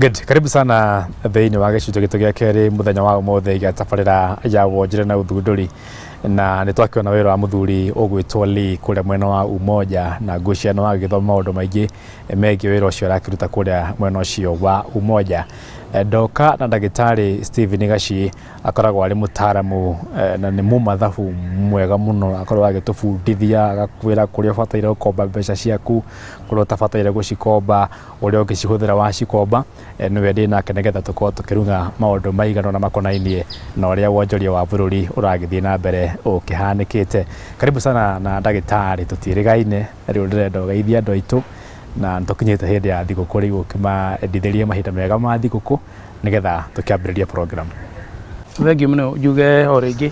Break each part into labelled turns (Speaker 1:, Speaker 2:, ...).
Speaker 1: Good. Karibu sana thĩinĩ wa gĩcunjĩ gitũ gĩa kerĩ mũthenya wa ũmũthĩ gĩa tabarĩra ya Wonjoria na ũthundũri, na nĩ twakĩona wĩra wa mũthuri ũgwĩtwo Lee kũrĩa mwena wa Umoja, na ngwĩciria no agĩthoma maũndũ maingĩ megiĩ wĩra ũcio arakĩruta kũrĩa mwena ũcio wa Umoja. Ndoka na ndagĩtarĩ Stephen Gachie akoragwo arĩ mũtaaramu na nĩ mũmathabu mwega mũno, akoragwo agĩtũbundithia agakwĩra kũrĩa ũbataire gũkomba mbeca ciaku, kũrĩa ũtabataire gũcikomba, ũrĩa ũngĩcihũthĩra wacikomba. Nĩwe ndĩ nake nĩgetha tũkorwo tũkĩruga maũndũ maigana na makonainie na ũrĩa wonjoria wa bũrũri ũragĩthiĩ na mbere ũkĩhanĩkĩte. Karibu sana na ndagĩtarĩ, tũtiĩrĩgaine, rĩu ndĩrenda ũgeithie andũ aitũ na tũkinyĩte hĩndĩ ya thigũkũ rĩu ũkĩmaendithĩrie mahinda mega ma thigũkũ nĩgetha tũkĩambĩrĩria program.
Speaker 2: Thengiũ mũno njuge o rĩngĩ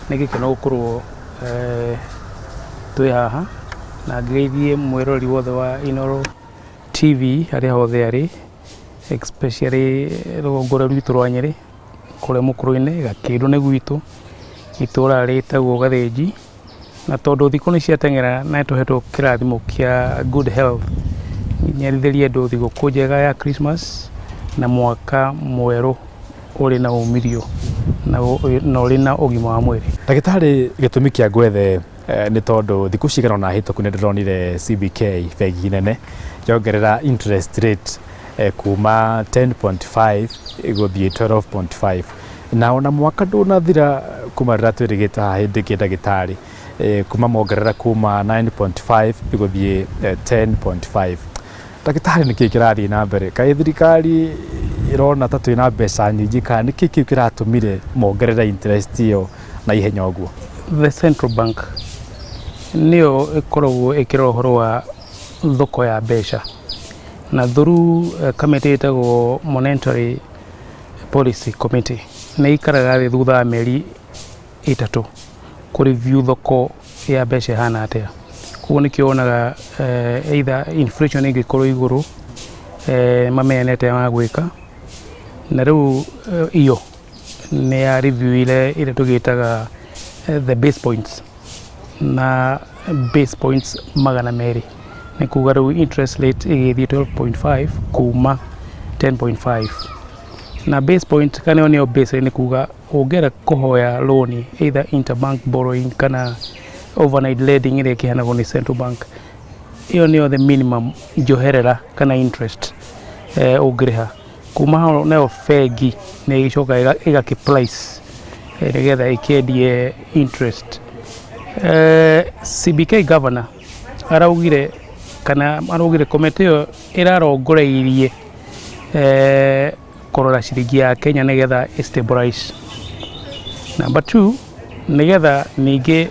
Speaker 2: nĩ gĩkeno gũkorwo twĩ haha na ngĩgeithie mwĩroreri wothe wa Inooro TV harĩa hothe arĩ, especially rũgongo rwitũ rwa Nyĩrĩ kũrĩa mũkũrũ-inĩ Gakĩndũ nĩ gwitũ, itũũra rĩtagwo Gathĩnji, na tondũ thikũ nĩ ciateng'era na tũhetwo kĩrathimo kĩa good health, nyarithĩrie andũ thigũkũ njega ya Christmas na mwaka mwerũ ũrĩ na umithio na ũrĩ na ũgima wa mwĩrĩ. Ndagĩtarĩ, gĩtũmi kĩa gwethe nĩ tondũ thikũ cigana na hĩtũku nĩ ndĩronire CBK bengi nene yongerera interest rate kuma 10.5 gũthiĩ 12.5, na ona mwaka ndũnathira kuma rĩrĩa twĩrĩgĩte haha hĩndĩ ĩngĩ ndagĩtarĩ, kuma mongerera kuma 9.5 gũthiĩ 10.5. Ndagĩtarĩ, nĩkĩĩ kĩrathiĩ na mbere? Kaĩ thirikari ĩrona ta twĩna mbeca nyingĩ, kana nĩkĩĩ kĩu kĩratũmire mongerera interest ĩyo na ihenya ũguo? The Central Bank nĩyo ĩkoragwo ĩkĩrora ũhoro wa thoko ya mbeca, na through kamĩtĩ ĩtagwo Monetary Policy Committee nĩ ikaraga thĩ thutha wa mĩeri 3 kũreview thoko ya mbeca ihana atĩa. Koguo nĩkĩo wonaga either inflation ĩngĩkorwo igũrũ mamenyete ma gwĩka, na rĩu iyo nĩ ya review ile tũgĩtaga the base points, na base points 200 nĩ kuga rĩu interest rate ĩgĩthiĩ 12.5 kuma 10.5, na base point kana nĩyo base nĩ kuga ũngĩenda kũhoya loan either interbank borrowing kana overnight lending ĩrĩa ĩkĩheanagwo nĩ Central Bank, iyo nĩyo the minimum njoherera kana interest ũngĩrĩha. Kuma hau nayo bengi nĩ ĩgĩcoka ĩgakĩ-price nĩgetha ĩkĩendie interest. CBK governor araugire komite ĩyo ĩrarongoreirie kũrora ciringi ya Kenya nĩgetha stabilize. Number 2, nĩgetha ningĩ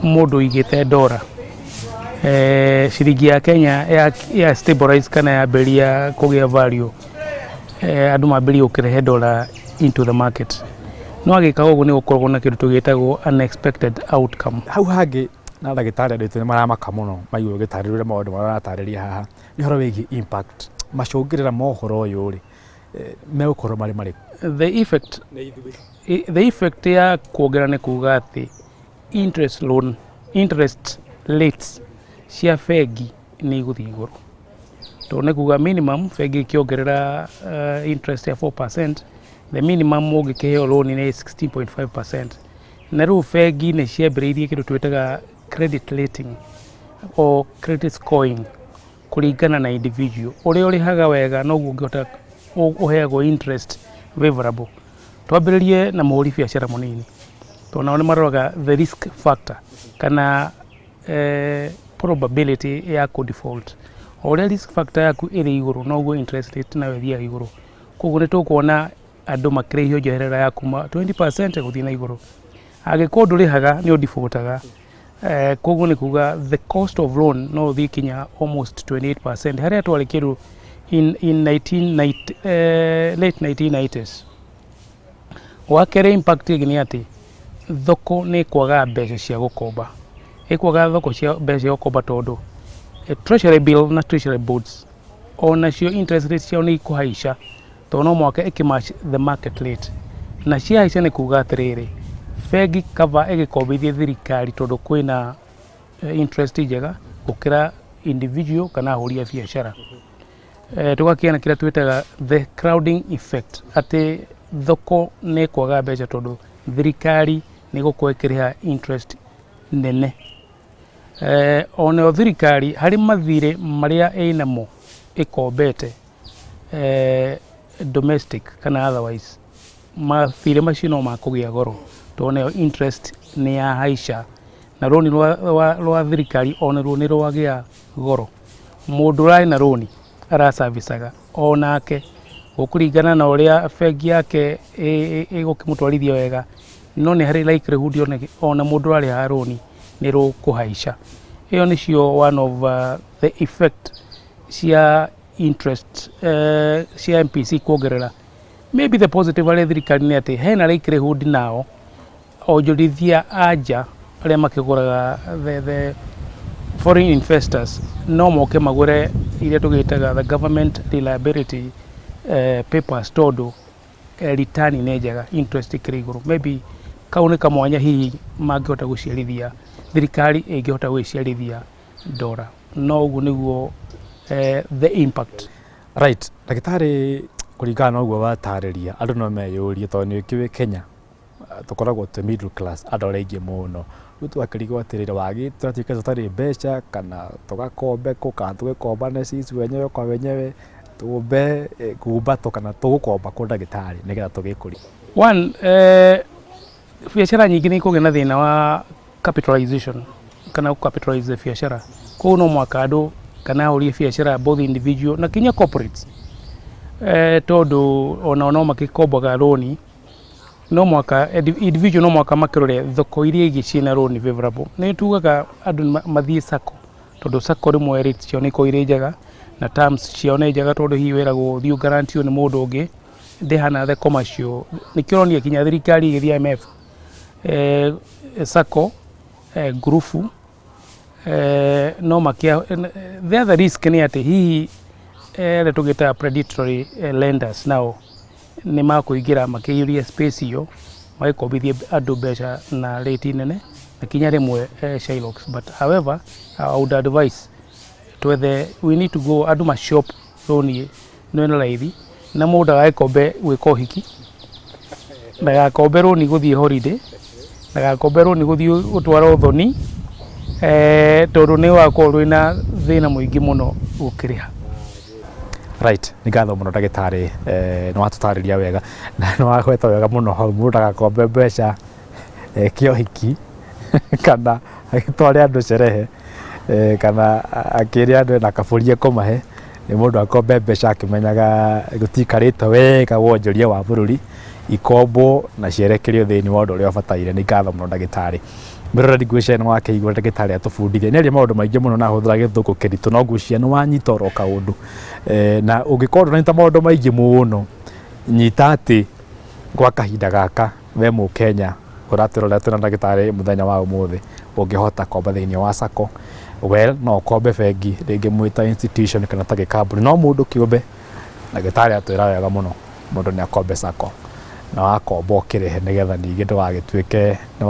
Speaker 2: mũndũ igĩte ndora ciringi ya Kenya ya stabilize kana yambĩrĩria kũgĩa value, andũ mambĩrĩria gũkĩrehe ndora into the market. No agĩka ũguo nĩ gũkoragwo na kĩndũ tũgĩtagwo unexpected outcome. Hau hangĩ na ndagĩtarĩ andũ aitũ nĩ maramaka mũno maigua ũgĩtarĩria maũndũ marĩa aratarĩria haha nĩ ũhoro wĩgiĩ impact, macũngĩrĩra ma ũhoro ũyũ rĩ megũkorwo marĩ marĩkũ? The effect ya kuongerera nĩ kuga atĩ interest rates cia bengi nĩ igũthiĩ igũrũ, tondũ nĩ kuga minimum bengi ĩkĩongerera interest ya 4%, the minimum ũngĩkĩheo loan nĩ 16.5%, na rĩu bengi nĩ ciambĩrĩirie kĩndũ twĩtaga credit rating o credit scoring kũringana na individual. Ũrĩa ũrĩhaga wega noguo ũngĩhota ũheagwo interest favorable. Twambĩrĩrie na mũhũri biacara mũnini, tondũ nao nĩ maroraga the risk factor kana probability ya default. O ũrĩa risk factor yaku ĩrĩ igũrũ noguo interest rate nayo ĩthiaga igũrũ. Koguo nĩ tũkuona andũ makĩrĩhio njoherera ya kuma 20% gũthiĩ na igũrũ. Angĩkorwo ndũrĩhaga nĩ ũdefaultaga, koguo nĩ kuga the cost of loan no ũthiĩ kinya almost 28%, harĩa twarĩ kĩndũ in late 1990s. Wakerĩ impact ĩngĩ nĩ atĩ thoko nĩ kwaga mbeca cia gũkomba, ĩkwaga thoko cia mbeca cia gũkomba tondũ treasury bill na treasury bonds onacio interest rates ciao nĩ ikũhaica, tondũ no mwaka ĩkĩmatch the market rate, na ciahaica nĩ kuga atĩrĩrĩ bengi kaba ĩgĩkombithie thirikari tondũ kwĩna interest njega gũkĩra individual kana ahũri a biacara. tugakiana kĩrĩa twĩtaga the crowding effect, atĩ thoko nĩ kwaga mbeca tondũ thirikari nĩ gũkorwo ĩkĩrĩha interest nene. Oneo thirikari harĩ mathirĩ marĩa ĩnamo ĩkombete domestic kana otherwise, mathirĩ macio no makũgĩa goro tondũ nayo interest nĩ yahaica, na rũni rwa thirikari onaruo nĩ rwagĩa goro. Mũndũ ũrarĩ na rũni aracabicaga onake gũkũringana na ũrĩa bengi yake ĩgũkĩmũtwarithia wega, no nĩ harĩ likelihood ona mũndũ ũrarĩha rũni nĩ rũkũhaica. Ĩyo nĩcio one of the effect cia interest cia MPC kuongerera. Maybe the positive arĩa thirikari nĩ atĩ hena likelihood nao onjorithia anja arĩa makĩgũraga the foreign investors no moke magũre iria tũgĩtaga the government reliability papers tondũ return nĩ njega, interest ĩkĩrĩ igũrũ. Maybe kau nĩ kamwanya hihi mangĩhota gũciarithia, thirikari ĩngĩhota gwĩciarithia ndora. No ũguo nĩguo the impact.
Speaker 1: Right, ndagĩtarĩ, kũringana na ũguo watarĩria, andũ no meyũrie tondũ nĩ ũkĩũĩ Kenya tũkoragwo twĩ middle class, andũ arĩa aingĩ mũno. Rĩu twakĩrigwo atĩrĩrĩ, wagĩte atĩ tũtarĩ mbeca kana tũgakombe kũ kana tũgĩkombane sisi wenyewe kwa wenyewe, tũmbe kumbato kana tũgũkomba kũ ndagĩtarĩ nĩgetha tũgĩkũria?
Speaker 2: One, biacara nyingĩ nĩ ikũgĩa na thĩna wa capitalization kana capitalize biacara. Koguo no mwaka andũ kana ahũri biacara both individual na kinya corporates tondũ ona no makĩkombaga rũni, no mwaka individual no mwaka makĩrore thoko iria ingĩ ciĩna rũni favorable. Nĩ tugaga andũ mathiĩ sacco tondũ sacco rĩmwe rates ciao nĩ ikoragwo irĩ njega na terms ciao nĩ njega tondũ hihi wĩragwo thiĩ guarantee nĩ mũndũ ũngĩ ndĩhana the commercial. Nĩkĩonia kinya thirikari ĩgĩthiĩ IMF sacco ngurubu no makia. The other risk nĩ atĩ hihi tũgĩtaga predatory lenders nao nĩ makũingĩra makĩiyũria space iyo magĩkombithia andũ mbeca na rate nene na kinya rĩmwe Shylocks. But however, I would advise we need to go andũ mashop rũni nwena raithi na mũndũ agagĩkombe gwĩka ũhiki, ndagakombe rũni gũthiĩ holiday, ndagakombe rũni gũthiĩ gũtwara ũthoni tondũ nĩ wakorwo rwĩna thĩna mũingĩ mũno gũkĩrĩha.
Speaker 1: Right, nĩ ngatho mũno ndagĩtarĩ, nĩ watũtarĩria wega na nĩ wahweta wega mũno hau. Mũndũ ndagakombe mbeca kĩohiki kana agĩtware andũ sherehe kana akĩrĩa andũ na kabũria kũmahe. Mũndũ akombe mbeca akĩmenyaga gũtikarĩte wega wonjoria wa bũrũri, ikombo na cierekerio thĩinĩ wa ũndũ ũrĩa ũbataire. Nĩ ngatho mũno ndagĩtarĩ. Mĩroreri ngwĩciria nĩ wakĩigua ndagĩtarĩ atũbundithia. Nĩ aria maũndũ maingĩ mũno na ahũthĩra gĩthũngũ kĩritũ, no ngwĩciria nĩ wanyita oro kaũndũ. Na ũngĩkorwo ndũranyita maũndũ maingĩ mũno, nyita atĩ gwa kahinda gaka we Mũkenya ũratũrora twĩna ndagĩtarĩ mũthenya wa ũmũthĩ ũngĩhota komba thĩinĩ wa sacco, well no ũkombe bengi rĩngĩ mwĩta institution kana ta gĩkambuni, no mũndũ kĩũmbe ndagĩtarĩ atwĩra wega mũno mũndũ nĩ akombe sacco na wakomba ũkĩrĩhe nĩgetha ningĩ ndũgagĩtuĩke nĩ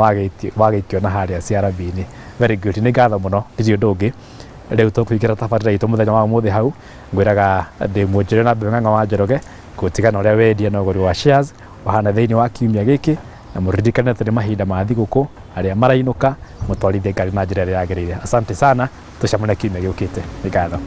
Speaker 1: wagĩikio na harĩa CRB-inĩ. Very good, nĩ ngatho mũno. Ndirĩ ũndũ ũngĩ, rĩu tũkũingĩra tabarĩra itũ mũthenya wa ũmũthĩ hau. Ngwĩraga ndĩ Mwonjoria na Ng'ang'a wa Njoroge gũtigana ũrĩa wendia na ũgũri wa shares wahana thĩinĩ wa kiumia gĩkĩ, na mũririkane atĩ nĩ mahinda ma thigũkũ, arĩa marainũka mũtwarithie ngari na njĩra ĩrĩa yagĩrĩire. Asante sana, tũcemane kiumia gĩũkĩte. Nĩ ngatho.